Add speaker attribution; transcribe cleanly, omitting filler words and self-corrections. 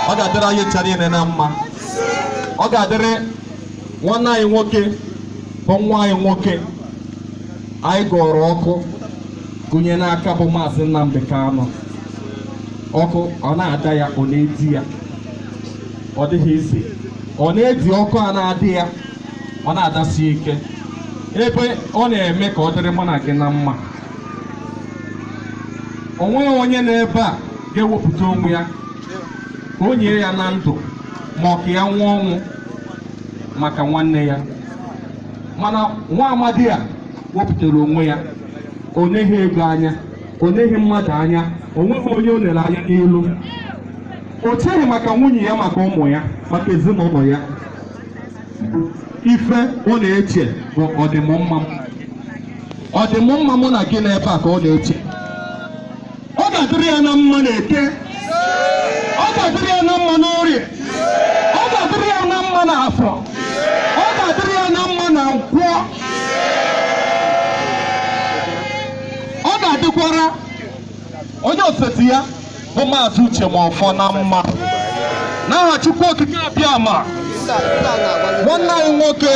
Speaker 1: ọ ga-adịrị anyị ncha niile na mma. Ọ ga-adịrị nwanne anyị nwoke bụ nwa anyị nwoke anyị gụrụ ọkụ gụnye n'aka bụ Maazị Nnamdi Kanu. Ọkụ ọ na-ada ya, ọ na-edi ya, ọ dịghị isi, ọ na-edi ọkụ a na-adị ya, ọ na-adasi ike, ebe ọ na-eme ka ọ dịrị mụ na gị na mma. O nweghị onye n'ebe a ga-ewepụta onwe ya ka o nyere ya na ndụ ma ọ ka ya nwụọ ọnwụ maka nwanne ya, mana nwa amadi a wepụtara onwe ya. O neghị ego anya, o neghị mmadụ anya, o nweghị onye o lere anya n'ilu. O cheghị maka nwunye ya, maka ụmụ ya, maka ezinụlọ ya. Ife ọ na-eche bụ ọdịmma mụ na gị n'ebe a ka ọ na-eche. Ọ ga-adịrị ya na mma n'Eke, ọ ga-adịrị ya na mma n'Orie, ọ ga-adịrị ya na mma n'Afọ, ọ ga-adịrị ya na mma na Nkwọ, ọ ga-adịkwara onye ofesi ya bụ Maazị Uche Nwafor na mma. N'aha Chukwu Okike Abịama, nwanne anyị nwoke